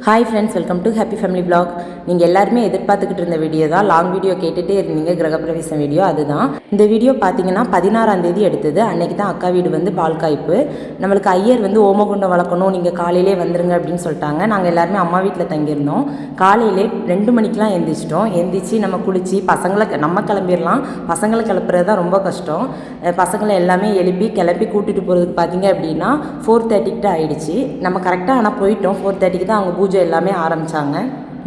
Hi friends, welcome to happy family vlog. நீங்கள் எல்லாருமே எதிர்பார்த்துக்கிட்டு இருந்த வீடியோ தான். லாங் வீடியோ கேட்டுகிட்டே இருந்தீங்க, கிரகப்பிரவேசம் வீடியோ. அதுதான் இந்த வீடியோ. பார்த்தீங்கன்னா 16ஆம் தேதி எடுத்தது. அன்றைக்கி தான் அக்கா வீடு வந்து பால் காய்ப்பு. நம்மளுக்கு ஐயர் வந்து ஓமகுண்டம் வளர்க்கணும், நீங்கள் காலையிலே வந்துருங்க அப்படின்னு சொல்லிட்டாங்க. நாங்கள் எல்லாருமே அம்மா வீட்டில் தங்கியிருந்தோம். காலையிலே 2 மணிக்கெலாம் எந்திரிச்சிட்டோம். எந்திரிச்சு நம்ம குளித்து பசங்களை நம்ம கிளம்பிடலாம். பசங்களை கிளப்புறது தான் ரொம்ப கஷ்டம். பசங்களை எல்லாமே கிளப்பி கூட்டிகிட்டு போகிறதுக்கு பார்த்தீங்க அப்படின்னா 4:30 ஆகிடுச்சு. நம்ம கரெக்டாக ஆனால் போயிட்டோம். 4:30 தான் அவங்க பூஜை எல்லாமே ஆரம்பித்தாங்க.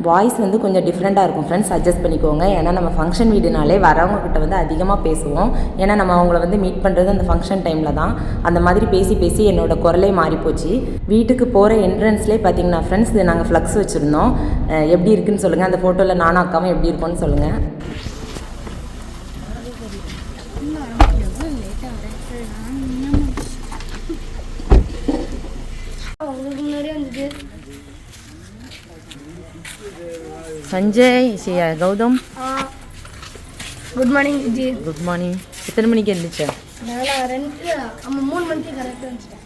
வாய்ஸ் வந்து கொஞ்சம் டிஃப்ரெண்ட்டாக இருக்கும் ஃப்ரெண்ட்ஸ், அட்ஜஸ்ட் பண்ணிக்கோங்க. ஏன்னா நம்ம ஃபங்க்ஷன் வீடுனாலே வரவங்கக்கிட்ட வந்து அதிகமாக பேசுவோம். ஏன்னா நம்ம அவங்கள வந்து மீட் பண்ணுறது அந்த ஃபங்க்ஷன் டைமில் தான். அந்த மாதிரி பேசி பேசி என்னோடய குரலே மாறிப்போச்சு. வீட்டுக்கு போகிற என்ட்ரன்ஸ்லேயே பார்த்தீங்கன்னா ஃப்ரெண்ட்ஸ், நாங்கள் ஃப்ளக்ஸ் வச்சுருந்தோம். எப்படி இருக்குன்னு சொல்லுங்கள். அந்த ஃபோட்டோவில் நானும் அக்காவும் எப்படி இருக்கோன்னு சொல்லுங்கள். Sanjay, Gautam, good morning ji. Good morning. எத்தனை மணிக்கு எழுந்துச்சேன்? 3 மணிக்கு கரெக்டாக வந்துட்டேன்.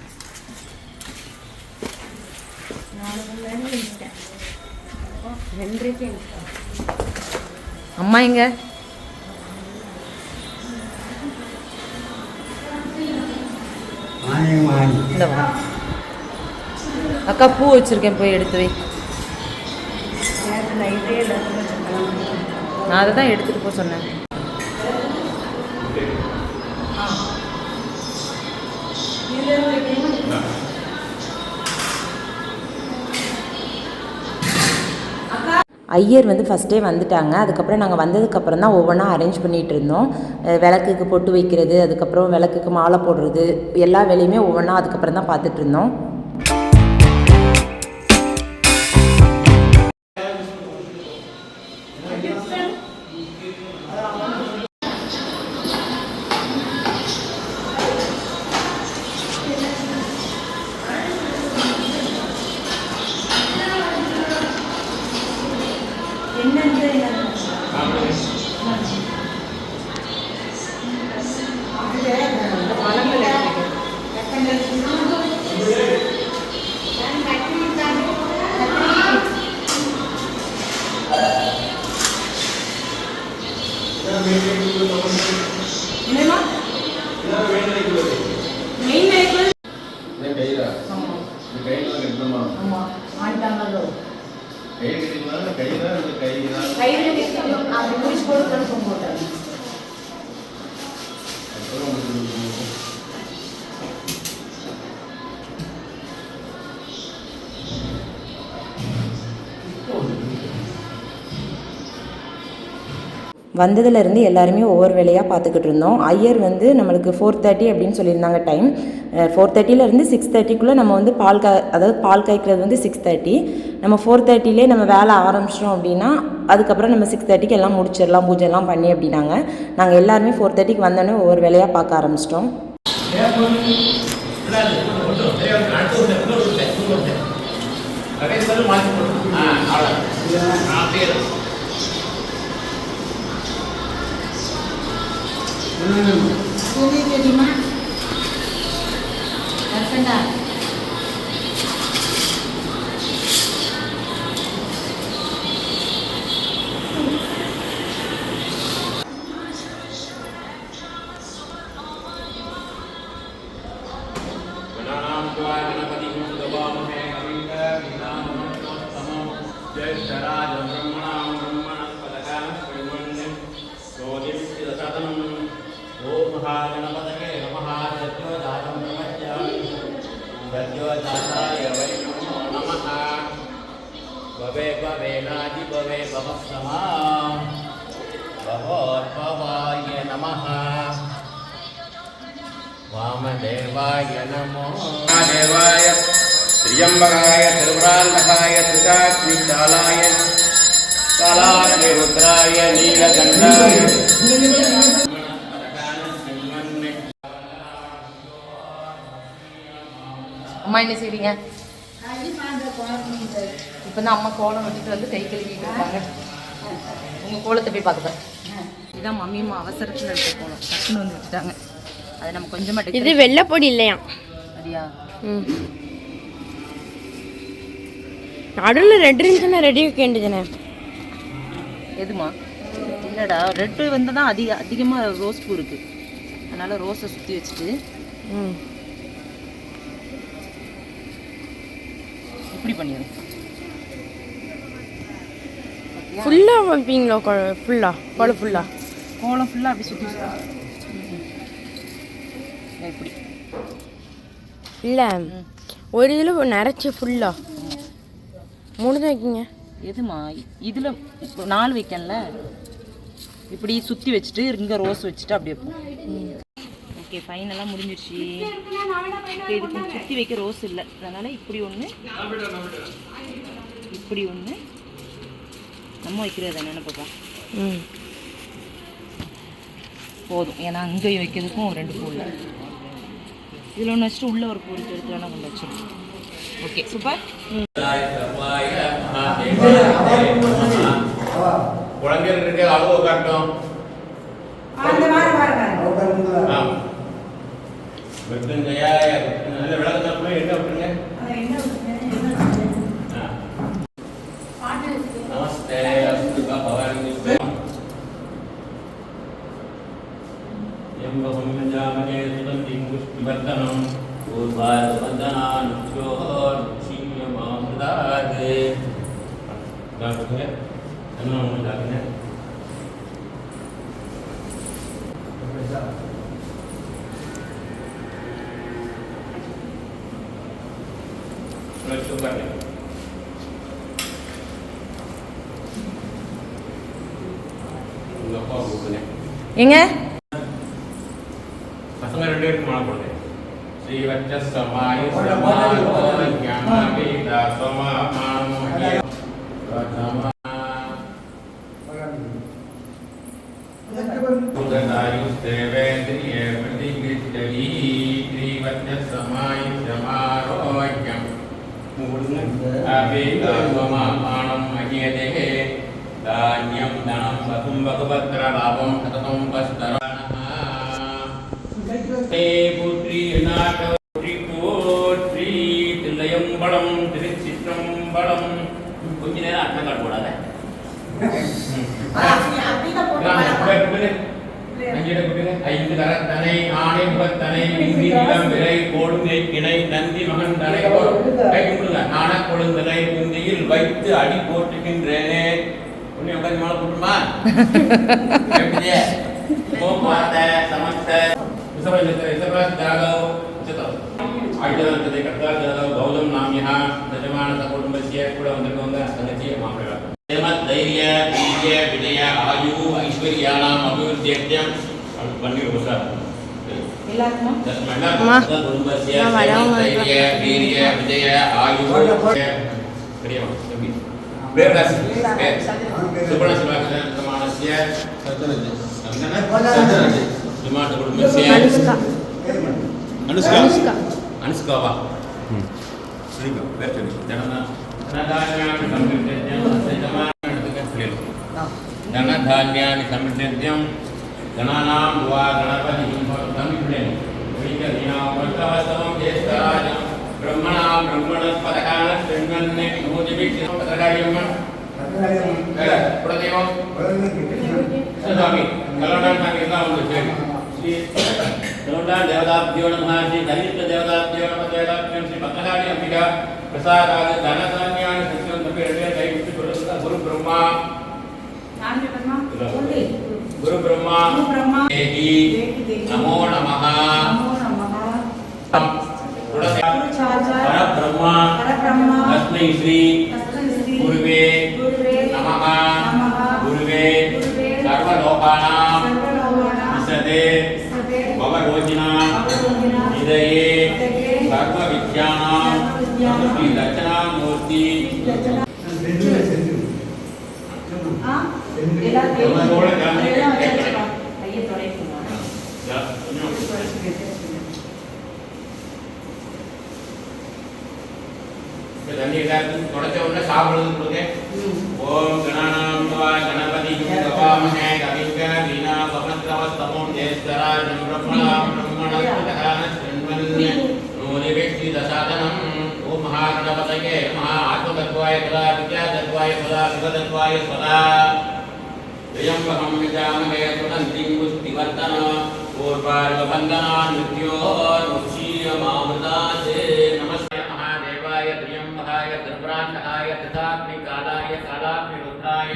அம்மா எங்க? அக்கா பூ வச்சிருக்கேன், போய் எடுத்து வை. நான் அதை தான் எடுத்துகிட்டு போக சொன்னேன். ஐயர் வந்து ஃபஸ்ட்டே வந்துட்டாங்க. அதுக்கப்புறம் நாங்கள் வந்ததுக்கப்புறம் தான் ஒவ்வொன்றா அரேஞ்ச் பண்ணிகிட்டு இருந்தோம். விளக்குக்கு பொட்டு வைக்கிறது, அதுக்கப்புறம் விளக்குக்கு மாலை போடுறது, எல்லா வேலையுமே ஒவ்வொன்றா அதுக்கப்புறம் தான் பார்த்துட்டு இருந்தோம். வந்ததுலேருந்து எல்லாருமே ஒவ்வொரு வேலையாக பார்த்துக்கிட்டு இருந்தோம். ஐயர் வந்து நம்மளுக்கு 4:30 அப்படின்னு சொல்லியிருந்தாங்க டைம். 4:30லேருந்து 6:30க்குள்ளே நம்ம வந்து பால் காய்க்கிறது வந்து 6:30. நம்ம 4:30லே நம்ம வேலை ஆரம்பிச்சிட்டோம் அப்படின்னா அதுக்கப்புறம் நம்ம 6:30க்கு எல்லாம் முடிச்சிடலாம், பூஜைலாம் பண்ணி அப்படின்னாங்க. நாங்கள் எல்லாருமே 4:30க்கு வந்தோடனே ஒவ்வொரு வேலையாக பார்க்க ஆரம்பிச்சிட்டோம். वामदेवाय नमो देवाय त्र्यंबकाय त्रिपुरान्तकाय त्रिकाग्निकालाय कालाग्निरुद्राय नीलकण्ठाय அம்மா என்ன செய்வீங்க? இப்போ தான் அம்மா கோலம் வச்சுட்டு வந்து கை கழுவிட்டு இருக்காங்க. உங்கள் கோலத்தை போய் பார்க்குறேன். இதுதான் மம்மியும் அவசரத்தில் எடுத்த கோலம், டக்குன்னு வந்து வச்சுட்டாங்க. அதை நம்ம கொஞ்சமாக இது வெள்ளைப்பொடி இல்லையா? சரியா? நடுவில் ரெட் இருந்துச்சுன்னா ரெடி வைக்கேண்டிதானே. எதுமா? இல்லைடா, ரெட்டு வந்து தான் அதிகமாக ரோஸ் பூ இருக்குது. அதனால் ரோஸை சுற்றி வச்சுட்டு இப்படி பண்ணிடுறேன். ஃபுல்லாக வைப்பீங்களா? ஃபுல்லாக கோலம் ஃபுல்லாக அப்படி சுற்றி இப்படி இல்லை, ஒரு இதில் நிறச்சி ஃபுல்லாக 3 தான் வைக்கிங்க. எதுமா? இதில் 4 வைக்கல, இப்படி சுற்றி வச்சுட்டு இங்கே ரோஸ் வச்சுட்டு அப்படி வைப்போம். ஓகே, ஃபைனலாக முடிஞ்சிடுச்சு. இதுக்கு சுற்றி வைக்க ரோஸ் இல்லை, அதனால் இப்படி ஒன்று இப்படி ஒன்று நம்ம வைக்கிறது என்னென்ன பாப்பா போதும். ஏன்னா அங்கே வைக்கிறதுக்கும் 2 பூ இல்லை. இதில் ஒன்று வச்சுட்டு உள்ளே ஒரு பூ எடுத்து வேணால் கொண்டு வச்சிடும். Okay, super. குழந்தைகள் இருக்க அளவு காட்டும். நமஸ்தே எங்க பசங்க 2 பேருக்கு மாலை போடுங்க. ஸ்ரீவச்ச சமாய சமாய ஞானவேதா சமாமானோஹி சமா புததாயுஸ்தேவேந்திரியே பிரதிகிருத்தவி ஸ்ரீவச்ச சமாய சமாரோஹ்யம் அவேதா சமாமானம் மஹ்யதே தான்யம் தனம் வசும் பகவத்ர லாபம் சததம் பஸ்தராணஹ ஏ புத்ரி நாட புத்ரி போத்ரி தில்லையம்பலம் திருச்சிற்றம்பலம். கொஞ்ச நேரம் அர்த்தம் காட்ட கூடாத. ஐந்து கரத்தனை ஆணை முகத்தனை இந்தி நிலம் விரை கோடுங்கை கிணை நந்தி மகன் தலை கை கும்பிடுங்க. நான கொழுந்தனை குந்தியில் வைத்து அடி போட்டுகின்றேனே. உன்னை உட்காந்து மாலை போட்டுமா? சமஸ்த கௌதம் நாமியா நிஜமான குடும்பசிய கூட வந்திருக்கவங்க தங்கச்சிய மாப்பிள்ளை. தைரிய வீரிய விஜய ஆயு ஐஸ்வர்யானாம் அபிவிருத்தியம் பண்ணிடுவோம் சார். குடும்பசிய தைரிய வீரிய விஜய ஆயு சுபண சிவாசனமானஸ்ய சுமாட்ட குடும்பஸ்ய அனுஷ்காவா சரிங்க வெற்றி தனதான்யானி சமிருத்தியம் கணானாம் துவா கணபதிம் சமிருத்தியம் விகதினாம் ஜேஷ்டராஜம் பிரம்மணாம் பிரம்மணஸ்பதகான ஸ்ரீமன்னே விமோதிபிக்ஷம் பதகாரியம்மன் குலதெய்வம் சுவாமி கலோடான் சாமி எல்லாம் வந்து ஸ்ரீ கலோடான் தேவதாப்தியோ நமः ஸ்ரீ தரித்திர தேவதாப்தியோ நமः தேவதாப்தியம் ஸ்ரீ பத்மநாடி அம்பிகா பிரசாதாது தனதான்யானி சத்யம் தப்பி 2 பேர் கை விட்டு கொடுங்க. குரு பிரம்மா தேஹி நமோ நமः பரபிரம்மா தஸ்மை ஸ்ரீ குருவே நமः குருவே சர்வலோகானாம் விசதே பவரோஜினாம் இதயே சர்வவித்யானாம் ஸ்ரீ தட்சணாமூர்த்தி தொடச்ச உடனே சாப்பிடுறது. ஓம் கணானாம் கணபதி கவாமஹே கவிங்க வீணா பவத்ரவஸ்தமோம் ஜேஷ்டராஜம் பிரம்மணாம் பிரம்மணஸ்பதகான ஸ்ரீமன்ய நோதிவேஷ்டி தசாதனம். ஓம் महागणपतये नमः आत्मतत्त्वाय सदा विद्यातत्त्वाय सदा शिवतत्त्वाय सदा त्र्यम्बकं यजामहे सुगन्धिं पुष्टिवर्धनं पूर्वार्कबन्धनान् मृत्योर्मुक्षीयमामृताते नमस्ते महादेवाय त्र्यम्बकाय सर्वराक्षसाय तथाग्निकालाय कालाग्निरुद्राय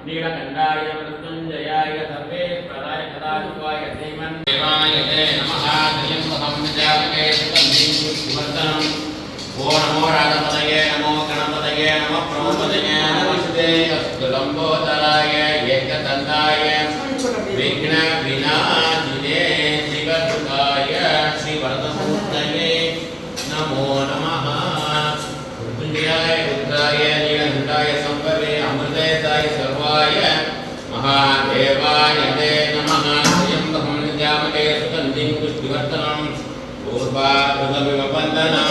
नीलकण्ठाय मृत्युञ्जयाय सर्वेश्वराय सदाशिवाय श्रीमन्देवाय ते नमः त्र्यम्बकं यजामहे सुगन्धिं पुष्टिवर्धनं ओ नमो राधपतये नमो गणपतये नमः प्रमोदये नमस्ते अस्तु लम्बोदराय एकदन्ताय विघ्न विनाशिने शिवसुताय श्रीवरदमूर्तये नमो नमः मृत्युञ्जयाय रुद्राय नीलकण्ठाय संभवे अमृतेशाय सर्वाय महादेवाय ते नमः त्र्यम्बकं यजामहे सुगन्धिं पुष्टिवर्धनं पूर्वार्कमिव बन्धनं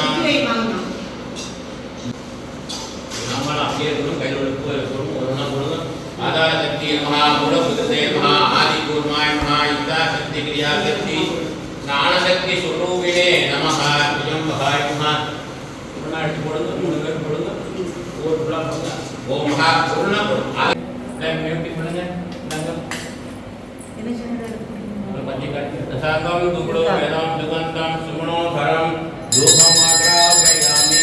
आधारशक्ति नमः मूलभूतते नमः आदिकूर्माय नमः युक्ताशक्ति क्रियाशक्ति ज्ञानशक्ति स्वरूपिणे नमः त्र्यम्बकाय नमः ओम महा पूर्ण म्यूट பண்ணுங்க दशाकं दुग्धो वेदां सुगन्धं सुमनोहरं धूपं आग्रापयामि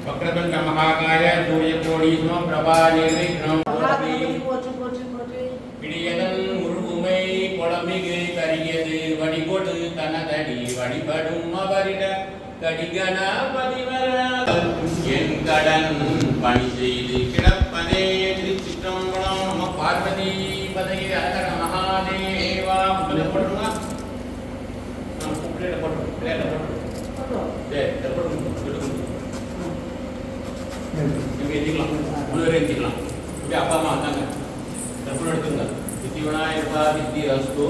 वक्रतुंड महाकाय सूर्यकोटि समप्रभा निर्विघ्नं பிடியதன் உருவுமை கொளமிகு கரியது வடிகொடு தனதடி வழிபடும் அவரிட கடிகணபதிவர என் கடன் பணி செய்து கிடப்பதே திருச்சிற்றம்பலம் நம பார்வதி பதவி அகர மகாதேவா போட்டுருமா எத்திக்கலாம் அப்பா அம்மா வந்தாங்க தப்பு எடுத்துங்க வித்தி விநாயகா வித்தி அஸ்தோ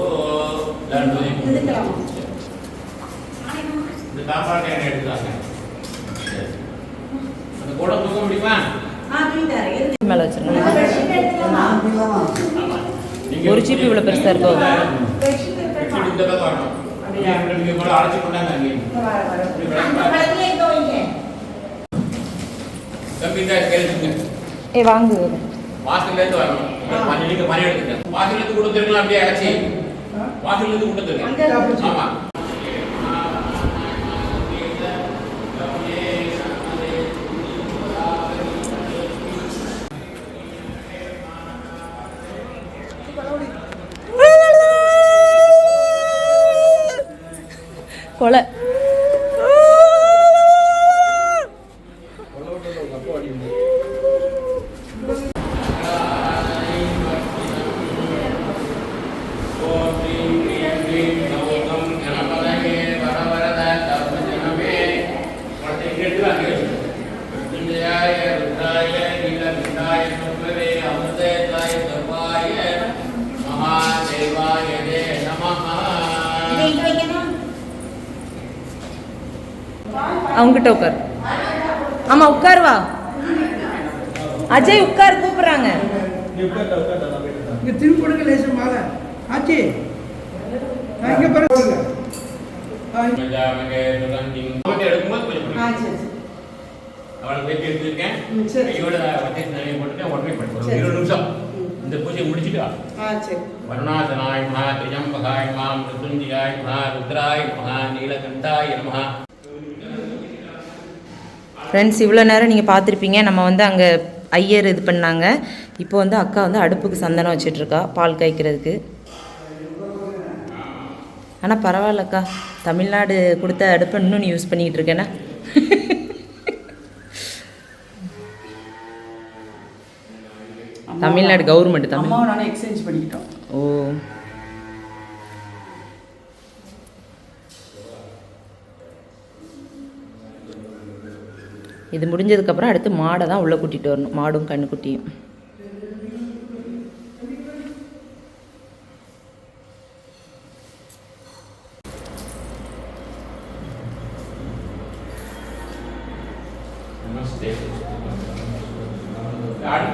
இந்த சாப்பாடு என்ன எடுத்துக்காங்க அந்த கூட தூக்க முடியுமா மேலே வச்சிருக்கேன் ஒரு ஜிபி இவ்வளோ பெருசாக இருக்கோ இந்த பக்கம் வரணும் நீங்க கூட அழைச்சி கொண்டாங்க தம்பி தான் கேளுங்க ஏ வாங்கு வாசல்லேருந்து வரணும் நீங்க பணி எடுத்துங்க வாசல்லேருந்து கொடுத்துருக்கலாம் அப்படியே அழைச்சி வாசல்லேருந்து கொடுத்துருங்க ஆமா கொலை அவங்ககிட்ட உட்கார் ஆமா உட்காருவா அஜய் உட்கார் கூப்பிடுறாங்க இங்க திருப்பூருக்கு லேசம் மேல ஆச்சி இங்க பாருங்க அவளை பேட்டி எடுத்துருக்கேன் கையோட நிறைய போட்டுட்டேன் உடனே படிப்போம் 20 நிமிஷம் இந்த பூஜையை முடிச்சுட்டா வருணாசனாய மகா திரியம்பகாய மகா மிருத்யுஞ்சயாய மகா ருத்ராய மகா நீலகண்டாய மகா. ஃப்ரெண்ட்ஸ் இவ்வளோ நேரம் நீங்கள் பார்த்துருப்பீங்க நம்ம வந்து அங்கே ஐயர் இது பண்ணாங்க. இப்போ வந்து அக்கா வந்து அடுப்புக்கு சந்தனம் வச்சிட்ருக்கா பால் காய்க்கிறதுக்கு. ஆனால் பரவாயில்லக்கா, தமிழ்நாடு கொடுத்த அடுப்பை இன்னும் நீ யூஸ் பண்ணிக்கிட்டு இருக்கேன்னா. தமிழ்நாடு கவர்மெண்ட் அம்மாவை நானே எக்ஸ்சேஞ்ச் பண்ணிக்கிட்டோம். ஓ இது முடிஞ்சதுக்கப்புறம் அடுத்து மாடை தான் உள்ளே கூட்டிகிட்டு வரணும், மாடும் கண்ணுக்குட்டியும். அடுத்து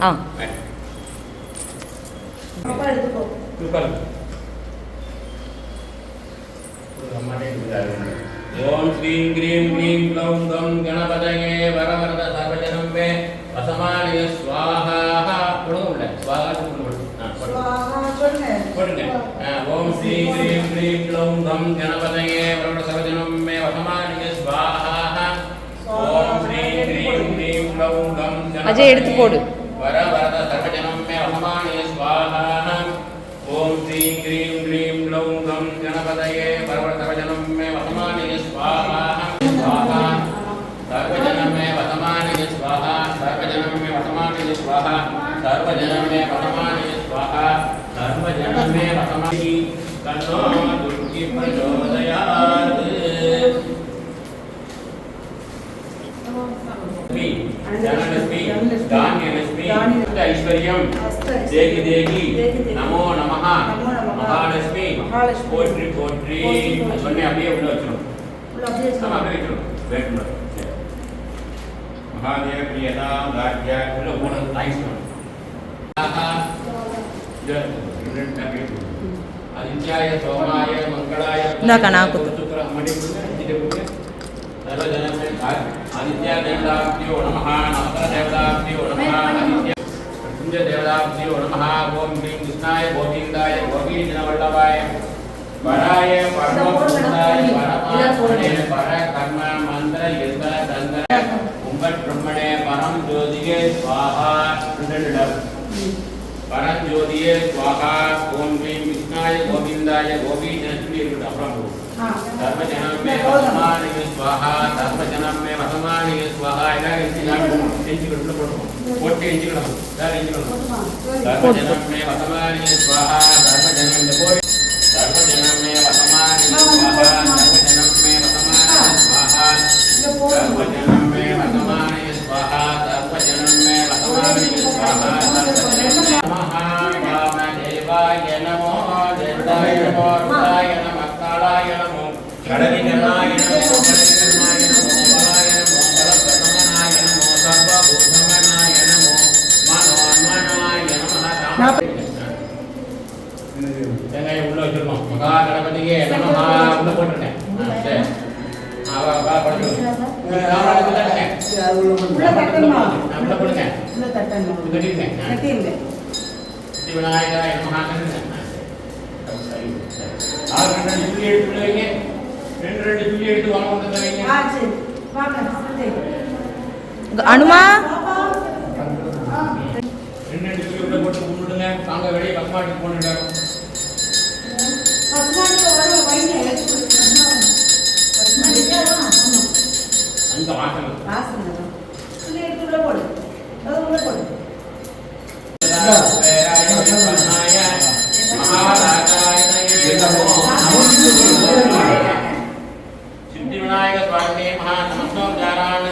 ஆ ஓம் ஸ்ரீம் க்ரீம் க்ளீம் க்ளௌம் கம் கணபதயே வரவரத சர்வஜனம் மே வசமானய ஸ்வாஹா கொடுங்க ஸ்வாஹா போடுங்க ஓம் ஸ்ரீம் க்ரீம் க்ளீம் க்ளௌம் கம் கணபதயே வரவரத சர்வஜனம் மே வசமானய ஸ்வாஹா ஓம் ஸ்ரீம் க்ரீம் க்ளீம் க்ளௌம் கம் அஜய் எடுத்து போடு வரவரத சர்வஜனம் மே வசமானய ஸ்வாஹா ஓம் ஸ்ரீம் க்ரீம் க்ளீம் க்ளௌம் கம் கணபதயே வரவரத சர்வஜனம் மே வசமானய ஸ்வாஹா ஸ்வாஹா சர்வஜனம் மே வசமானய ஸ்வாஹா சர்வஜனம் மே வசமானய ஸ்வாஹா சர்வஜனம் மே வசமானய ஸ்வாஹா சர்வஜனம் மே வசமானி கண்ணோ துர்கி பிரச்சோதயாத் जनलक्ष्मी धान्यलक्ष्मी ऐश्वर्यं देगी देगी नमो नमः महालक्ष्मी पोट्री पोट्री सोने अभी उल्लो चलो हम अभी चलो बैठ लो महादेव प्रियता राज्य उल्लो बोलो नाइस वन आदित्याय सोमाय मंगलाय आदित्य देवताभ्यो नमः नमः देवताभ्यो नमः आदित्य पुंज देवताभ्यो नमः ओम ह्रीं कृष्णाय गोविंदाय गोपीजनवल्लभाय वराय परमपुरुषाय परमात्मने परकर्म मंत्र यंत्र तंत्र उम्बट ब्रह्मणे परम ज्योतिये स्वाहा परम ज्योतिये स्वाहा ओम ह्रीं कृष्णाय गोविंदाय गोपीजनवल्लभाय सर्वजनं मे वसमानय स्वाहा सर्वजनं मे वसमानय स्वाहा सर्वजनं मे वसमानय स्वाहा सर्वजनं मे वसमानय स्वाहा सर्वजनं मे वसमानय स्वाहा सर्वजनं मे वसमानय स्वाहा सर्वजनं मे वसमानय स्वाहा नमः वामदेवाय नमो देवाय नमो रुद्राय नमः कालाय नमो षडविघ्नाय नमो बलविघ्नाय नमो बलाय नमो बलप्रथमनाय नमो सर्वभूतमनाय नमो मनोन्मनाय नमः எங்க உள்ள வச்சிருக்கோம் மகா கணபதியே நமஹ உள்ள போட்டுட்டேன் சரி வா வா படிச்சு ராமநாதத்துல இருக்கேன் உள்ள தட்டணுமா உள்ள போடுங்க உள்ள தட்டணும் கட்டிடுங்க விநாயகராய நமஹ கண்ணுங்க சரி ஆறு ரெண்டு துளி எடுத்து வைங்க ரெண்டு துளி எடுத்து வாங்க கொண்டு தரீங்க சரி வாங்க அனுமா ரெண்டு துளி உள்ள போட்டு கும்பிடுங்க வாங்க வெளியே பஸ்மாட்டுக்கு போட்டுட்டாங்க அங்க வாசனை போடு सिद्धि विनायक स्वामी महा नमस्कारान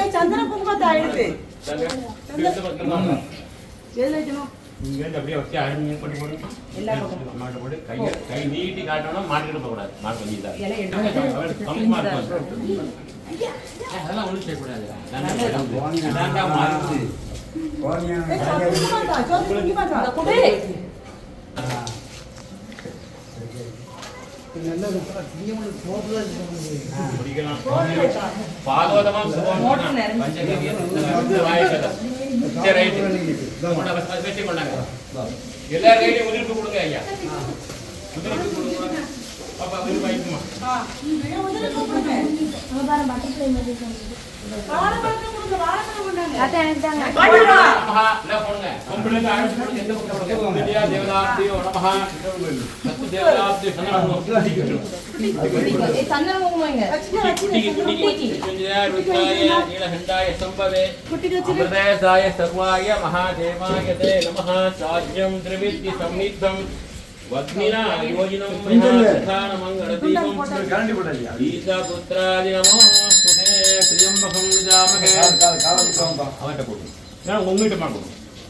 चंदन कुंकुम அப்படியே வச்சு அழிஞ்சு கொண்டு போடு மாட்டு போடு கை நீட்டி காட்டணும் மாட்டிட்டு போகக்கூடாது மாட்டு கொஞ்சம் அதெல்லாம் ஒன்றும் செய்யக்கூடாது நல்லது உங்களுக்கு போகுது குடிக்கலாம். பாதோதமம் சுபம் பஞ்சகவிய வாயகதம். சரி ரைட். கொண்டா வச்சு கொண்டாங்க. எல்லாரும் கையில உதிர்ப்பு கொடுங்க ஐயா. உதிர்ப்பு கொடுங்க. பாப்பா உதிர்ப்பு வாங்கிக்குமா. உதிர்ப்பு கொடுங்க. நம்ம பாரு பட்டர்ஃப்ளை மாதிரி சொல்லுங்க. வாழைப்பழம் கொடுங்க, வாழைப்பழம் கொண்டாங்க. அத்தை எனக்கு தாங்க. நமஹ இல்ல போடுங்க. கும்பிடுங்க ஆரம்பிச்சு போடுங்க. எந்த பக்கம் போடுங்க. வித்யா தேவதாப்தியோ நமஹ. சத்து தேவதாப்தியோ சன்னமோ. சந்தனம் குங்குமங்க. நீலகண்டாய சம்பவே அமிர்தேசாய சர்வாய மகாதேவாய தே நமஹ. சாஜ்யம் திரிவித்தி சம்னித்தம் வக்மினா யோஜனம் மயாசதான மங்களதீபம் ஈசா புத்ராதி நமோ சுதே த்ரியம்பகம் ஜாமகே. அவட்ட போடு. நான் உங்ககிட்ட மாட்டோம்.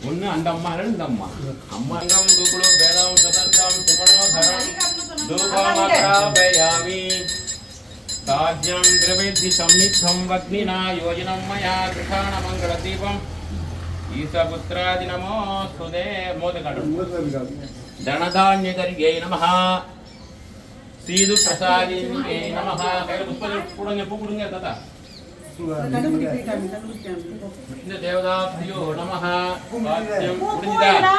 ஒண்ணு அந்த அம்மா இல்ல இந்த அம்மா. அம்மாங்கம் துகுளு பேதம் சதந்தம் சுமனோதரம் தூபமக்ராபயாமி. சாஜ்யம் திரிவித்தி சம்னித்தம் வக்மினா யோஜனம் மயாசதான மங்களதீபம் ஈசா புத்ராதி நமோ சுதே. மோதகாடு தனதான்யகரியை நமஹ. சீது பிரசாதியை நமஹ. கையில புஷ்பம் கொடுங்க, பூ கொடுங்க தாத்தா. இந்த தேவதாப்தியோ நமஹ. வாத்தியம் முடிஞ்சதா?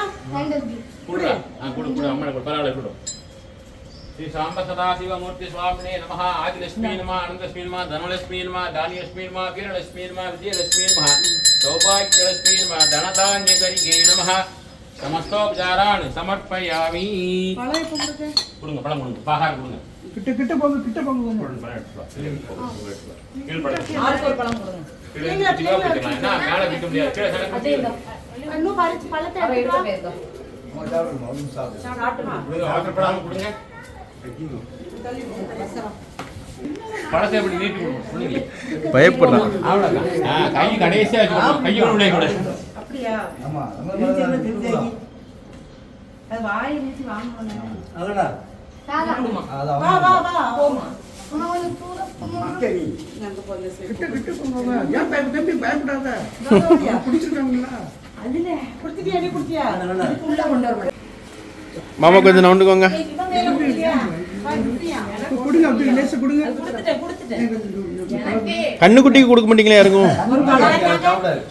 குடுறா. குடு குடு அம்மா குடு பரவாயில்லை குடு. ஸ்ரீ சாம்ப சதாசிவ மூர்த்தி சுவாமினே நமஹ. ஆதிலட்சுமி நமஹ, அனந்தலட்சுமி நமஹ, தனலட்சுமி நமஹ, தானியலட்சுமி நமஹ, வீரலட்சுமி நமஹ, விஜயலட்சுமி நமஹ, சௌபாக்கியலட்சுமி நமஹ, தனதான்யகரியை நமஹ. समस्तोपचारान् समर्पयामि. கொடுங்க பழம் கொடுங்க, பாகார் கொடுங்க. கிட்ட கிட்ட போங்க, கிட்ட போங்க. கீழ் பழம் ஆறு பழம் கொடுங்க. கீழே வைக்கலாம். என்ன மேலே வைக்க முடியாது. கீழே சரக்கு இன்னும் பறிச்சு பழத்தை எடுத்து போயிருக்கோம். ஆறு பழம் கொடுங்க. பழத்தை எப்படி நீட்டி கொடுங்க. பயப்படுறான். அவ்வளோதான். கை கடைசியாக வச்சுக்கணும். கையோட உள்ளே கூட. அப்படியா? ஆமா அது வாயை நீட்டி வாங்கணும். அதடா வா வா வா போமா. கிட்ட கிட்ட போங்க. ஏன் தம்பி பயப்படாத. பிடிச்சிருக்காங்களா? அதுல குடுத்தியா நீ குடுத்தியா? உள்ள கொண்டு வர. மாமா கொஞ்சம் நவுண்டுக்கோங்க. கொடுங்க, அப்படியே லேசா கொடுங்க. கண்ணுக்குட்டிக்கு கொடுக்க மாட்டீங்களா யாருக்கும்?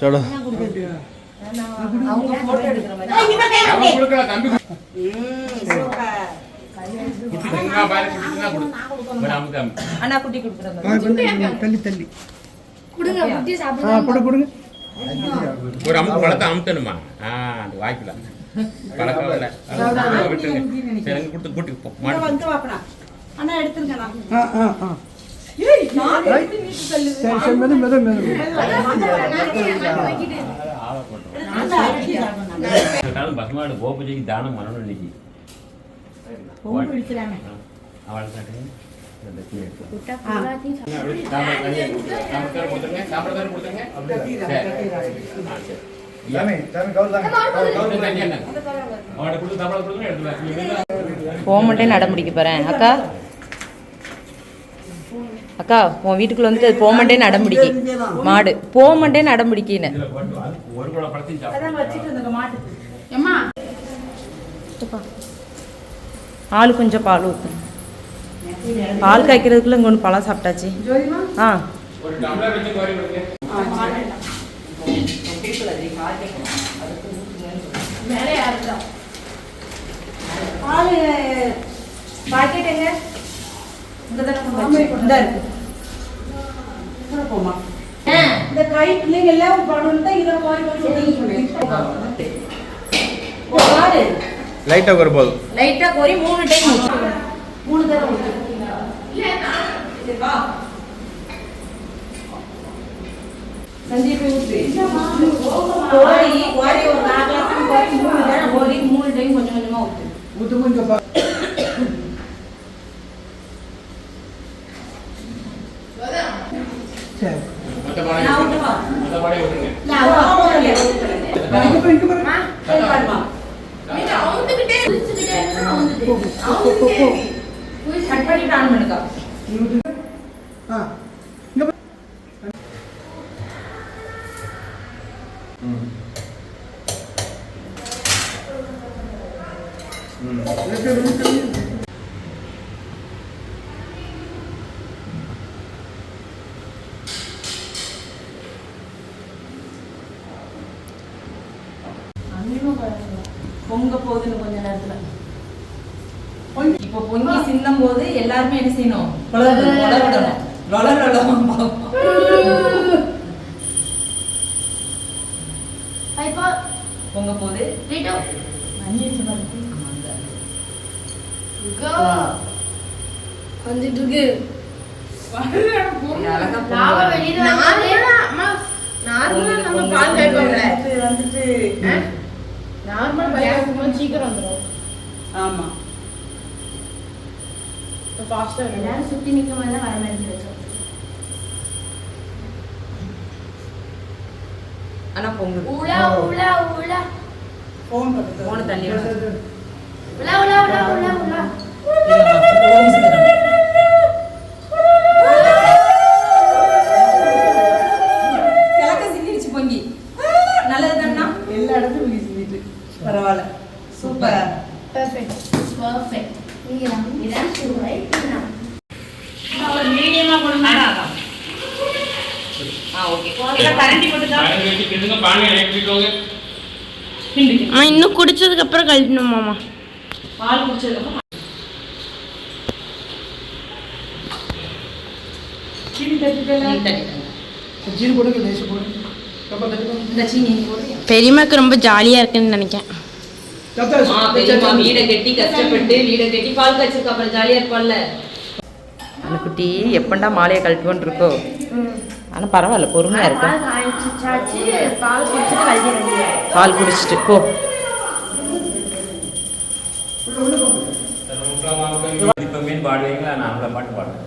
சோடா. அவங்க போட்டோ எடுக்கிற மாதிரி. அவன் கொடுக்கலாம் தம்பி. குட்டிங்க பாரு குட்டினா கொடு. நமக்கு அண்ணா குட்டி குடுக்குற மாதிரி. தள்ளி தள்ளி குடுங்க குட்டி சாப்பிடுங்க. போட கொடுங்க. ஒரு அமுக்கு பழத்தை அமுத்தணுமா? அது வாய்க்கல. பழக்கம் இல்லை. விட்டுருங்க. சரி அங்கே கொடுத்து கூட்டிட்டு போ. இங்க வந்து வாப்பனா. அண்ணா எடுத்துருங்க நான். சரி சரி மெது மெது மெது. பசுமாடு கோபூஜைக்கு தானம் பண்ணணும் இன்னைக்கு. அவள் காட்டுங்க. போக மாட்டேன்னு அடம் பிடிக்க போகிறேன். அக்கா அக்கா உன் வீட்டுக்குள்ள வந்துட்டு அது போக மாட்டேன்னு அடம் பிடிக்கி. மாடு போக மாட்டேன்னு அடம் பிடிக்கின்னு. ஒரு கூட பழத்தையும் அதான் வச்சிட்டு இருந்த மாட்டுக்கு. அம்மா ஆள் கொஞ்சம் பால் ஊற்று. பால் காய்க்கிறதுக்குள்ள இங்கே ஒன்று பழம் சாப்பிட்டாச்சு. ஆ ஒரு டம்ளர் வச்சு கோரி கொடுங்க. மேலே யாருடா? பால் பாக்கெட் எங்க? இந்த தடவை இந்த இருக்கு. போமா. இந்த கை பிள்ளைங்க எல்லாம் படுந்தா இத கோரி கோரி சொல்லிட்டு. பாரு. லைட்டா ஒரு போதும். லைட்டாக கோரி 3 டைம் ஊற்று. 3 தடவை ஊத்து. சரி வா. சஞ்சீவ் ஊத்து. கோரி கோரி ஒரு 4 கிளாஸ் கோரி 3 தடவை கோரி 3 டைம் கொஞ்சம் கொஞ்சமா ஊத்து. ஊத்து கொஞ்சம் பா. சரி மொத்த பானை விட்டுருங்க. நான் ஓடுறேன். இங்க போய் இங்க பாரு. சரி பாருமா. கட் பண்ணிட்டு ஆன் பண்ணுங்க. ஆ இங்க பாரு. பொங்க போகுதுன்னு கொஞ்ச நேரத்துல. இப்போ பொங்கி சிந்தும் போது எல்லாருமே என்ன செய்யணும்? விடணும். பொங்க போது வந்துட்டு இருக்கு. சீக்கிரம் வந்துடும். ஆமா எல்லாரும் சுத்தி நிக்க மாதிரி தான் வர மாதிரி வச்சோம். ஆனா பொங்கு உலா உலா உலா போன தண்ணி உலா உலா உலா உலா உலா கிழக்க சிந்திடுச்சு பொங்கி. நல்லதுதானா? எல்லா இடத்துக்கும் வீசிட்டு பரவாயில்ல. சூப்பர். Perfect perfect. இதான் சூப்பர். ஒரு மீடியமா கொடுங்க. ஓகே. கரண்டி போட்டு தான் பானை வச்சு கிண்டுங்க, பானை இறக்கிக்கோங்க. இன்னும் குடிச்சதுக்கு அப்புறம் கழட்டணும் மாமா. பால் குடிச்சதுக்கு சீனி தட்டிட்டல. சீனி போடுங்க, லேசு போடுங்க. கப்பா தட்டுங்க. இந்த சீனி போடுறியா? பெரியம்மாக்கு ரொம்ப ஜாலியா இருக்குன்னு நினைக்கிறேன். பெரியம்மா வீடை கட்டி கஷ்டப்பட்டு வீடை கட்டி பால் காய்ச்சிருக்கு, அப்புறம் ஜாலியா இருப்பாள்ல. அந்த குட்டி எப்பண்டா மாலையை கழட்டுவோன்னு இருக்கோ. ஆனா பரவாயில்ல, பொறுமையா இருக்கு. பால் குடிச்சிட்டு போ. இப்போ மீன் பாடுவீங்களா? நான் அவங்கள பாட்டு பாடுறேன்.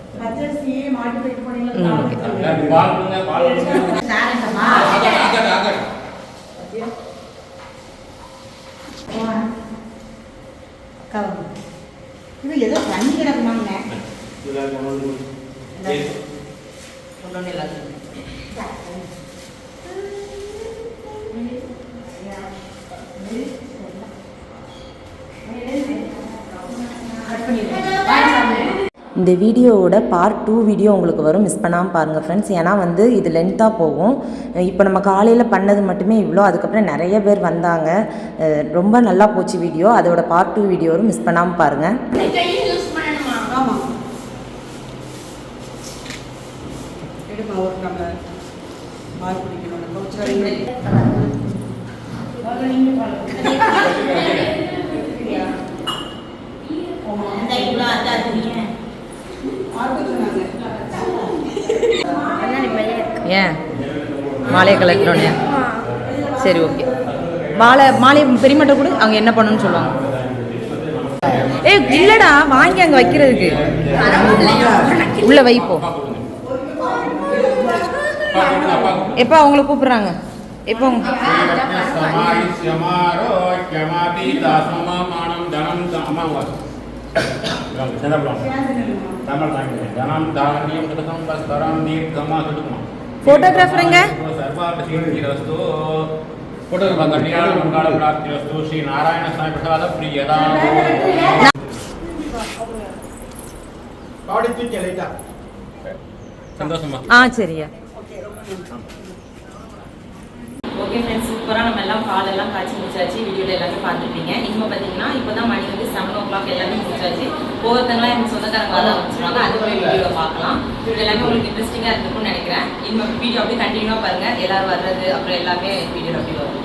பால் கொடுங்க, பால் கொடுங்க. இது ஏதோ தண்ணி கிடக்குமாங்க. இந்த வீடியோவோட பார்ட் 2 வீடியோ உங்களுக்கு வரும், மிஸ் பண்ணாமல் பாருங்கள் ஃப்ரெண்ட்ஸ். ஏன்னா வந்து இது லென்த்தாக போகும். இப்போ நம்ம காலையில் பண்ணது மட்டுமே இவ்வளோ, அதுக்கப்புறம் நிறைய பேர் வந்தாங்க. ரொம்ப நல்லா போச்சு வீடியோ. அதோட பார்ட் 2 வீடியோ வரும், மிஸ் பண்ணாமல் பாருங்கள். ஆமாம் எடுமா ஒரு டம்ளர் பால் குடிக்கணும். ஏன் மாலையை கலெக்டோன்னே? சரி ஓகே. மாலை பெரியமட்ட கூட அங்கே என்ன பண்ணணும்னு சொல்லுவாங்க. இல்லடா, வாங்கி அங்கே வைக்கிறதுக்கு உள்ள வைப்போ. எப்போ அவங்கள கூப்பிடுறாங்க? எப்போ ஃபோட்டோகிராஃபருங்க? ஸ்ரீ நாராயண சாமி பிரசாத பிரியதா. சந்தோஷமா? சரியா. ஓகே ஃப்ரெண்ட்ஸ், சூப்பராக நம்ம எல்லாம் பாலெல்லாம் காய்ச்சி முடிச்சாச்சு. வீடியோவில் எல்லாமே பார்த்துருப்பீங்க. இனிமேல் பார்த்தீங்கன்னா இப்போ தான் மணி வந்து 7 o'clock எல்லாமே முடிச்சாச்சு. ஒவ்வொருத்தங்களாம் எனக்கு சொந்தக்காரங்க தான் வச்சுருவாங்க. அது போய் வீடியோவில் பார்க்கலாம். இது எல்லாமே உங்களுக்கு இன்ட்ரெஸ்டிங்காக இருக்கும்னு நினைக்கிறேன். இனிமேல் வீடியோ அப்படியே கண்டினியூவாக பாருங்கள். எல்லோரும் வர்றது அப்புறம் எல்லாமே வீடியோ அப்படி வரும்.